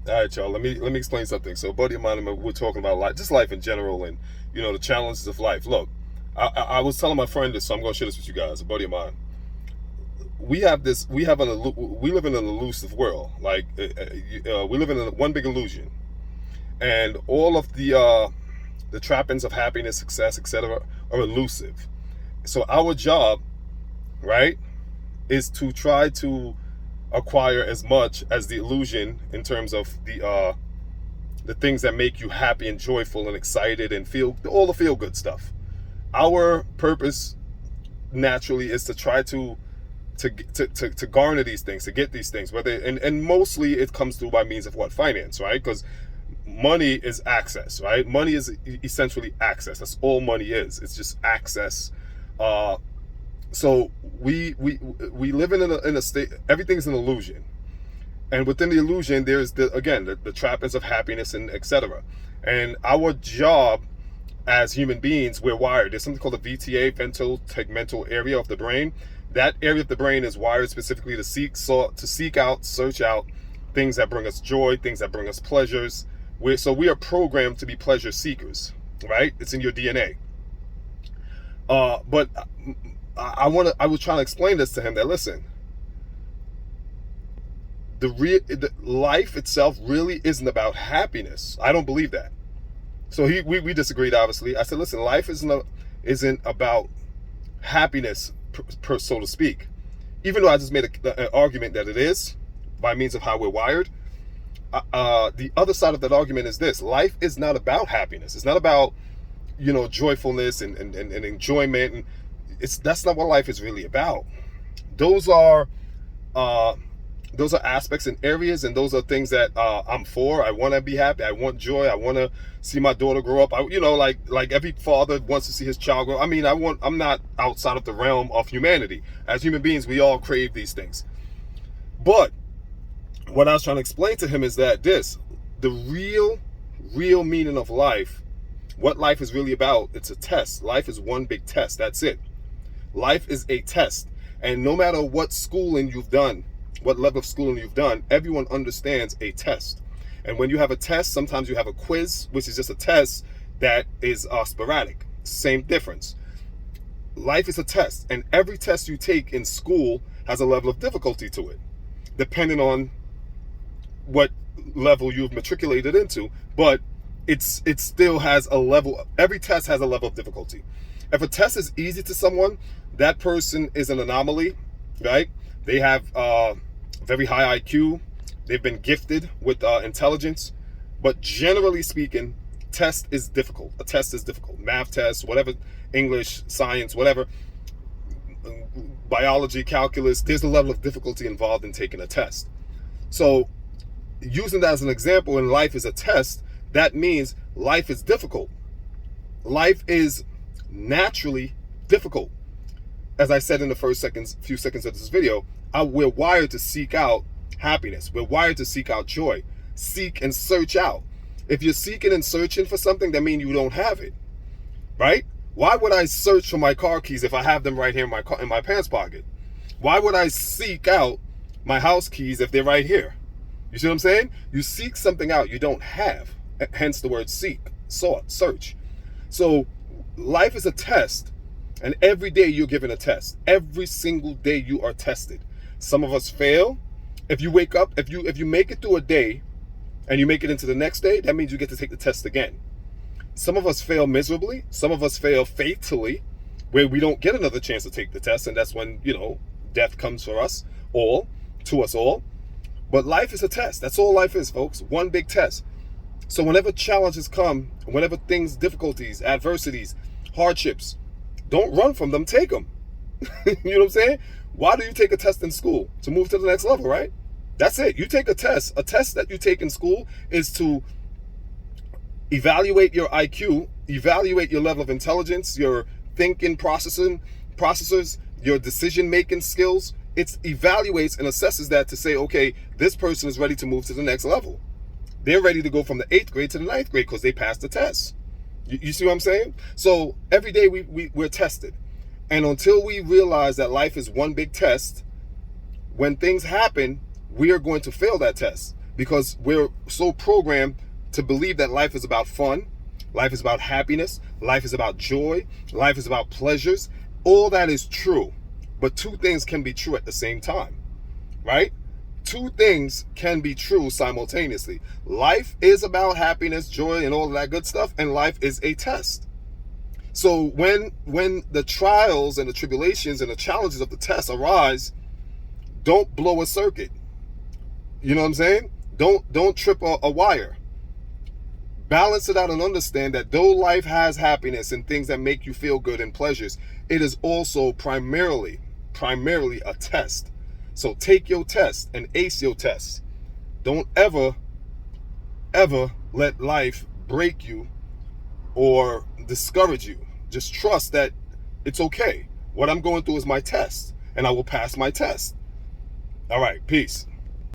All right, y'all. Let me explain something. So, a buddy of mine, and we're talking about life, just life in general, and the challenges of life. Look, I was telling my friend this, so I'm going to share this with you guys. A buddy of mine. We have this. We live in an elusive world. Like we live in one big illusion, and all of the trappings of happiness, success, etc., are elusive. So our job, right, is to try to acquire as much as the illusion in terms of the things that make you happy and joyful and excited and feel all the feel good stuff. Our purpose naturally is to try to garner these things, to get these things, whether and mostly it comes through by means of what? Finance, right? Because money is access, right? Money is essentially access. That's all money is. It's just access. So we live in a state. Everything's an illusion, and within the illusion, there's the trappings of happiness and etc. And our job as human beings, we're wired. There's something called the VTA, ventral tegmental area of the brain. That area of the brain is wired specifically to seek out, search out things that bring us joy, things that bring us pleasures. We are programmed to be pleasure seekers, right? It's in your DNA. But I was trying to explain this to him that listen, the life itself really isn't about happiness. I don't believe that. So we disagreed, obviously. I said, listen, life isn't about happiness, so to speak. Even though I just made an argument that it is, by means of how we're wired. The other side of that argument is this: life is not about happiness. It's not about joyfulness and enjoyment. And that's not what life is really about. Those are aspects and areas, and those are things that I'm for. I want to be happy. I want joy. I want to see my daughter grow up. Like every father wants to see his child grow. I mean, I'm not outside of the realm of humanity. As human beings, we all crave these things. But what I was trying to explain to him is that the real meaning of life, what life is really about, it's a test. Life is one big test. That's it. Life is a test. And no matter what schooling you've done, what level of schooling you've done, everyone understands a test. And when you have a test, sometimes you have a quiz, which is just a test that is sporadic. Same difference. Life is a test, and every test you take in school has a level of difficulty to it, depending on what level you've matriculated into. But it still has a level. Every test has a level of difficulty. If a test is easy to someone, that person is an anomaly, right? They have very high IQ. They've been gifted with intelligence. But generally speaking, test is difficult. A test is difficult. Math test, whatever, English, science, whatever, biology, calculus, there's a level of difficulty involved in taking a test. So using that as an example, in life is a test, that means life is difficult. Life is naturally difficult. As I said in the few seconds of this video, we're wired to seek out happiness. We're wired to seek out joy. Seek and search out. If you're seeking and searching for something, that means you don't have it, right? Why would I search for my car keys if I have them right here in my pants pocket? Why would I seek out my house keys if they're right here? You see what I'm saying? You seek something out you don't have. Hence the word seek, sought, search. So life is a test, and every day you're given a test. Every single day you are tested. Some of us fail. If you wake up, if you make it through a day and you make it into the next day, that means you get to take the test again. Some of us fail miserably. Some of us fail fatally, where we don't get another chance to take the test, and that's when, death comes for us all, to us all. But life is a test. That's all life is, folks. One big test. So whenever challenges come, whenever things, difficulties, adversities, hardships, don't run from them, take them. You know what I'm saying? Why do you take a test in school? To move to the next level, right? That's it. You take a test. A test that you take in school is to evaluate your IQ, evaluate your level of intelligence, your thinking processors, your decision-making skills. It evaluates and assesses that to say, okay, this person is ready to move to the next level. They're ready to go from the 8th grade to the 9th grade because they passed the test. You see what I'm saying? So every day we're tested. And until we realize that life is one big test, when things happen, we are going to fail that test because we're so programmed to believe that life is about fun, life is about happiness, life is about joy, life is about pleasures. All that is true, but two things can be true at the same time, right? Two things can be true simultaneously. Life is about happiness, joy, and all of that good stuff, and life is a test. So when the trials and the tribulations and the challenges of the test arise, don't blow a circuit. You know what I'm saying? Don't trip a wire. Balance it out and understand that though life has happiness and things that make you feel good and pleasures, it is also primarily a test. So take your test and ace your test. Don't ever let life break you or discourage you. Just trust that it's okay. What I'm going through is my test, and I will pass my test. All right, peace.